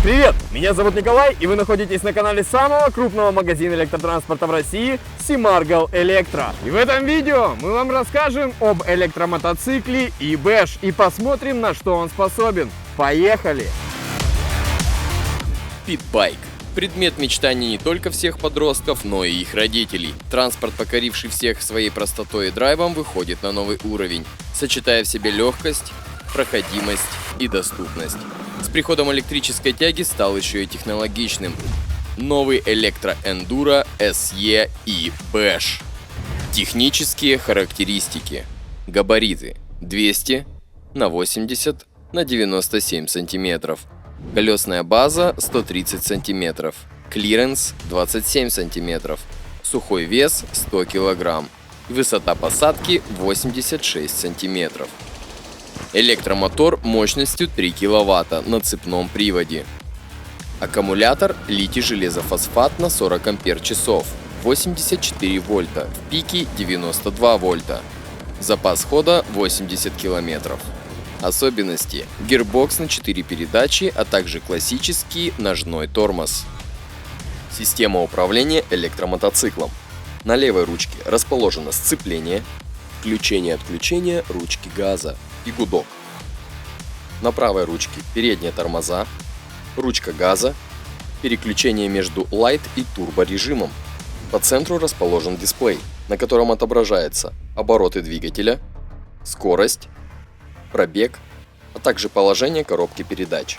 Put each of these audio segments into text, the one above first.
Всем привет! Меня зовут Николай, и вы находитесь на канале самого крупного магазина электротранспорта в России Семаргл Электро. И в этом видео мы вам расскажем об электромотоцикле eBash и посмотрим, на что он способен. Поехали! Питбайк. Предмет мечтаний не только всех подростков, но и их родителей. Транспорт, покоривший всех своей простотой и драйвом, выходит на новый уровень, сочетая в себе легкость, проходимость и доступность. С приходом электрической тяги стал еще и технологичным. Новый электроэндуро SE eBash. Технические характеристики. Габариты 200 на 80 на 97 сантиметров. Колесная база 130 сантиметров. Клиренс 27 сантиметров. Сухой вес 100 килограмм. Высота посадки 86 сантиметров. Электромотор мощностью 3 кВт на цепном приводе. Аккумулятор литий-железофосфат на 40 ампер-часов, 84 вольта, в пике 92 вольта. Запас хода 80 км. Особенности: гирбокс на 4 передачи, а также классический ножной тормоз. Система управления электромотоциклом. На левой ручке расположено сцепление, включение-отключение ручки газа и гудок. На правой ручке передние тормоза, ручка газа, переключение между Light и Turbo режимом. По центру расположен дисплей, на котором отображается обороты двигателя, скорость, пробег, а также положение коробки передач.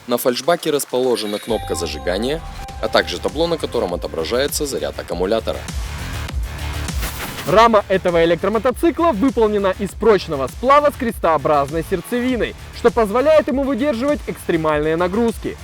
На фальшбаке расположена кнопка зажигания, а также табло, на котором отображается заряд аккумулятора. Рама этого электромотоцикла выполнена из прочного сплава с крестообразной сердцевиной, что позволяет ему выдерживать экстремальные нагрузки.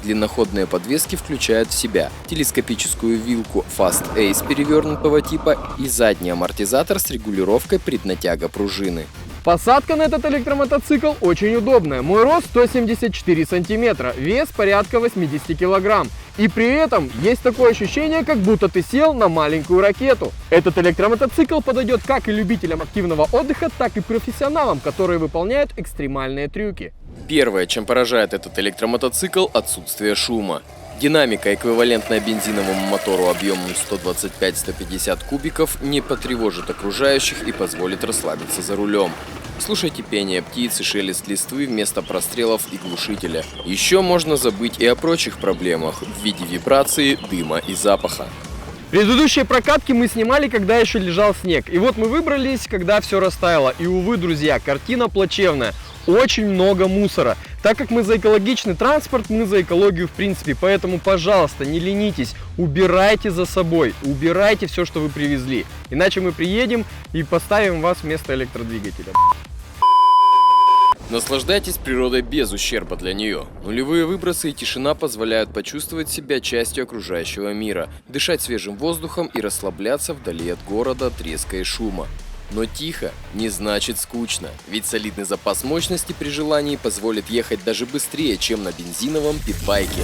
Длинноходные подвески включают в себя телескопическую вилку Fast Ace перевернутого типа и задний амортизатор с регулировкой преднатяга пружины. Посадка на этот электромотоцикл очень удобная. Мой рост 174 сантиметра, вес порядка 80 килограмм. И при этом есть такое ощущение, как будто ты сел на маленькую ракету. Этот электромотоцикл подойдет как и любителям активного отдыха, так и профессионалам, которые выполняют экстремальные трюки. Первое, чем поражает этот электромотоцикл – отсутствие шума. Динамика, эквивалентная бензиновому мотору объемом 125-150 кубиков, не потревожит окружающих и позволит расслабиться за рулем. Слушайте пение птиц и шелест листвы вместо прострелов и глушителя. Еще можно забыть и о прочих проблемах в виде вибрации, дыма и запаха. Предыдущие прокатки мы снимали, когда еще лежал снег. И вот мы выбрались, когда все растаяло. И, увы, друзья, картина плачевная. Очень много мусора. Так как мы за экологичный транспорт, мы за экологию в принципе. Поэтому, пожалуйста, не ленитесь, убирайте за собой, убирайте все, что вы привезли. Иначе мы приедем и поставим вас вместо электродвигателя. Наслаждайтесь природой без ущерба для нее. Нулевые выбросы и тишина позволяют почувствовать себя частью окружающего мира, дышать свежим воздухом и расслабляться вдали от города, треска и шума. Но тихо не значит скучно, ведь солидный запас мощности при желании позволит ехать даже быстрее, чем на бензиновом питбайке.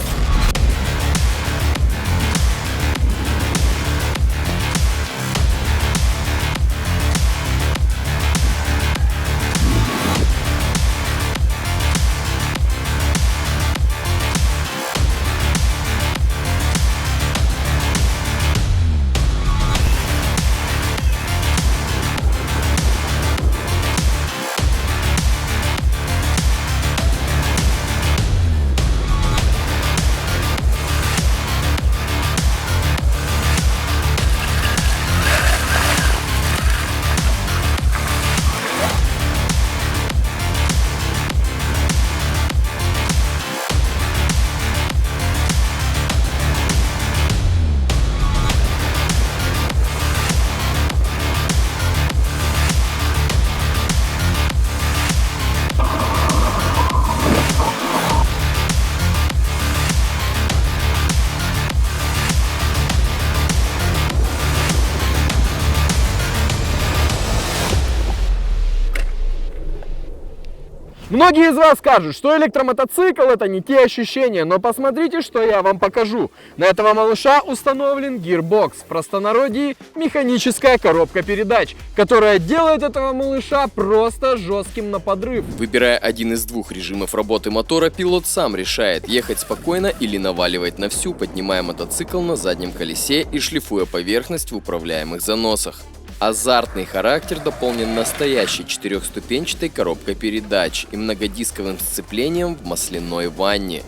Многие из вас скажут, что электромотоцикл это не те ощущения, но посмотрите, что я вам покажу. На этого малыша установлен гирбокс, в простонародье механическая коробка передач, которая делает этого малыша просто жестким на подрыв. Выбирая один из двух режимов работы мотора, пилот сам решает, ехать спокойно или наваливать на всю, поднимая мотоцикл на заднем колесе и шлифуя поверхность в управляемых заносах. Азартный характер дополнен настоящей четырехступенчатой коробкой передач и многодисковым сцеплением в масляной ванне.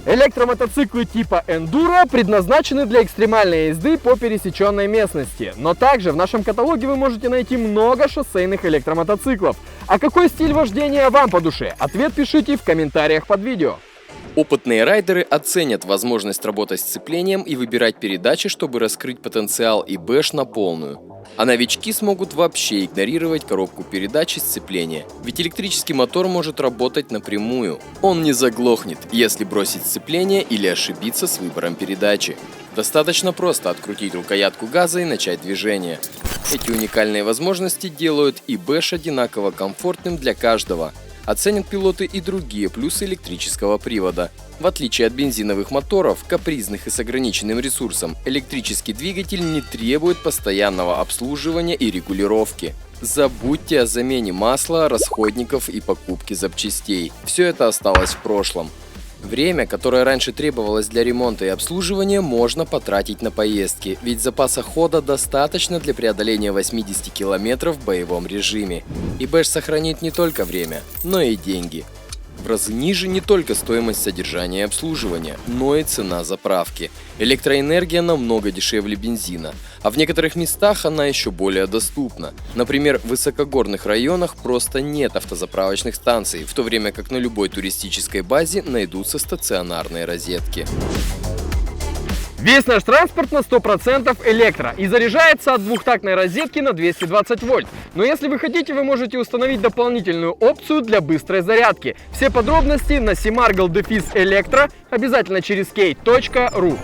Электромотоциклы типа Enduro предназначены для экстремальной езды по пересеченной местности. Но также в нашем каталоге вы можете найти много шоссейных электромотоциклов. А какой стиль вождения вам по душе? Ответ пишите в комментариях под видео. Опытные райдеры оценят возможность работать с сцеплением и выбирать передачи, чтобы раскрыть потенциал ИБЭШ на полную. А новички смогут вообще игнорировать коробку передач и сцепления, ведь электрический мотор может работать напрямую. Он не заглохнет, если бросить сцепление или ошибиться с выбором передачи. Достаточно просто открутить рукоятку газа и начать движение. Эти уникальные возможности делают ИБЭШ одинаково комфортным для каждого. Оценят пилоты и другие плюсы электрического привода. В отличие от бензиновых моторов, капризных и с ограниченным ресурсом, электрический двигатель не требует постоянного обслуживания и регулировки. Забудьте о замене масла, расходников и покупке запчастей. Все это осталось в прошлом. Время, которое раньше требовалось для ремонта и обслуживания, можно потратить на поездки, ведь запаса хода достаточно для преодоления 80 км в боевом режиме. ИБЭШ сохранит не только время, но и деньги. В разы ниже не только стоимость содержания и обслуживания, но и цена заправки. Электроэнергия намного дешевле бензина, а в некоторых местах она еще более доступна. Например, в высокогорных районах просто нет автозаправочных станций, в то время как на любой туристической базе найдутся стационарные розетки. Весь наш транспорт на 100% электро и заряжается от двухтактной розетки на 220 вольт. Но если вы хотите, вы можете установить дополнительную опцию для быстрой зарядки. Все подробности на semargle-elektro, обязательно через kate.ru.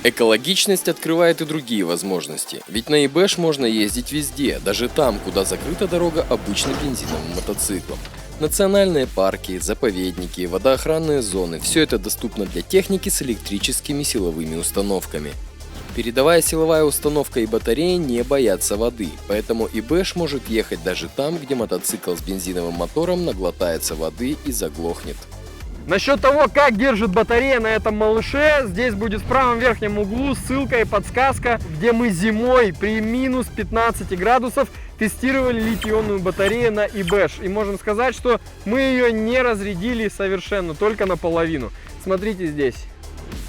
Экологичность открывает и другие возможности, ведь на ИБЭШ можно ездить везде, даже там, куда закрыта дорога обычным бензиновым мотоциклом. Национальные парки, заповедники, водоохранные зоны – все это доступно для техники с электрическими силовыми установками. Передовая силовая установка и батареи не боятся воды, поэтому ИБЭШ может ехать даже там, где мотоцикл с бензиновым мотором наглотается воды и заглохнет. Насчет того, как держит батарея на этом малыше, здесь будет в правом верхнем углу ссылка и подсказка, где мы зимой при минус 15 градусов тестировали литий-ионную батарею на ИБЭШ. И можем сказать, что мы ее не разрядили совершенно, только наполовину. Смотрите здесь.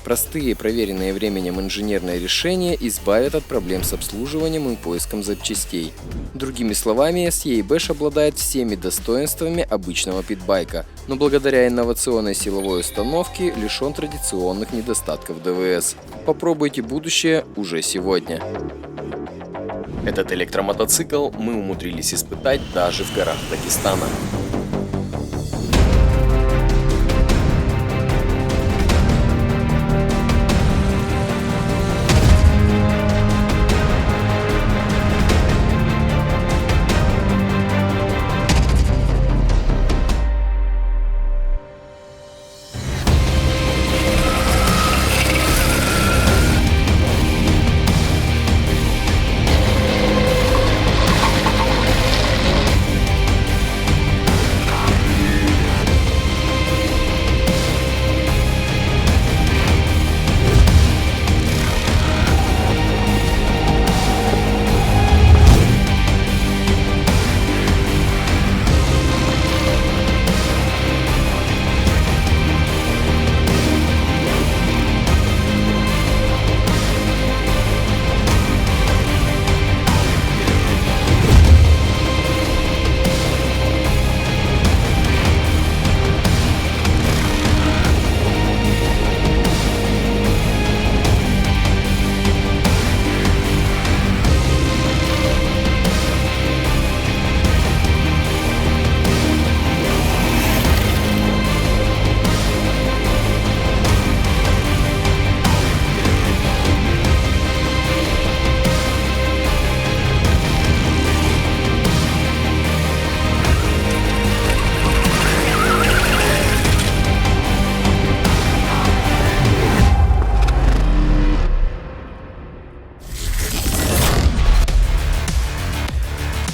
Простые, проверенные временем инженерные решения избавят от проблем с обслуживанием и поиском запчастей. Другими словами, SE ИБЭШ обладает всеми достоинствами обычного питбайка, но благодаря инновационной силовой установке лишен традиционных недостатков ДВС. Попробуйте будущее уже сегодня. Этот электромотоцикл мы умудрились испытать даже в горах Дагестана.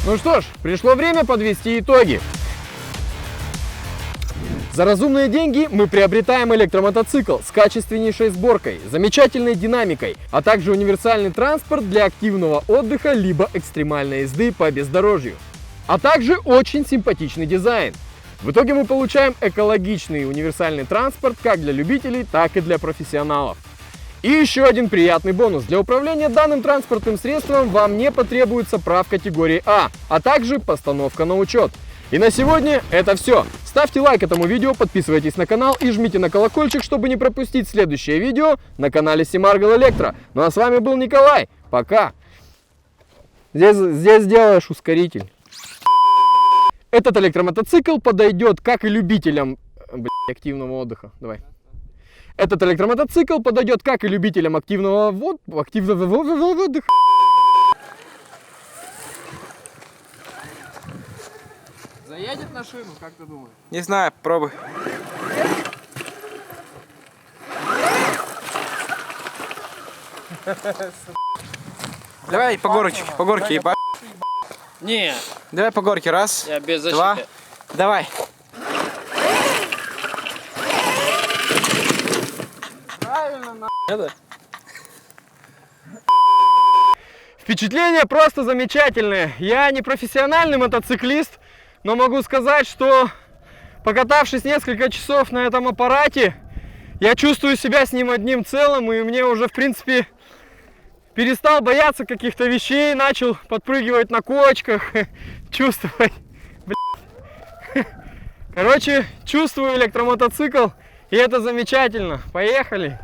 Ну что ж, пришло время подвести итоги. За разумные деньги мы приобретаем электромотоцикл с качественнейшей сборкой, замечательной динамикой, а также универсальный транспорт для активного отдыха либо экстремальной езды по бездорожью. А также очень симпатичный дизайн. В итоге мы получаем экологичный универсальный транспорт как для любителей, так и для профессионалов. И еще один приятный бонус. Для управления данным транспортным средством вам не потребуется прав категории А также постановка на учет. И на сегодня это все. Ставьте лайк этому видео, подписывайтесь на канал и жмите на колокольчик, чтобы не пропустить следующее видео на канале Семаргл Электро. Ну а с вами был Николай. Пока. Здесь сделаешь ускоритель. Этот электромотоцикл подойдет как и любителям активного отдыха. Давай. Этот электромотоцикл подойдет как и любителям активного отдыха. Заедет на шину, как ты думаешь? Не знаю, пробуй. Давай по горке, ебать. Не, Давай по горке, раз, я без два, защиты. давай. Правильно, Это? Впечатления просто замечательные. Я не профессиональный мотоциклист, но могу сказать, что покатавшись несколько часов на этом аппарате, я чувствую себя с ним одним целым, и мне уже, в принципе, перестал бояться каких-то вещей, начал подпрыгивать на кочках, чувствовать. Короче, чувствую электромотоцикл, и это замечательно. Поехали!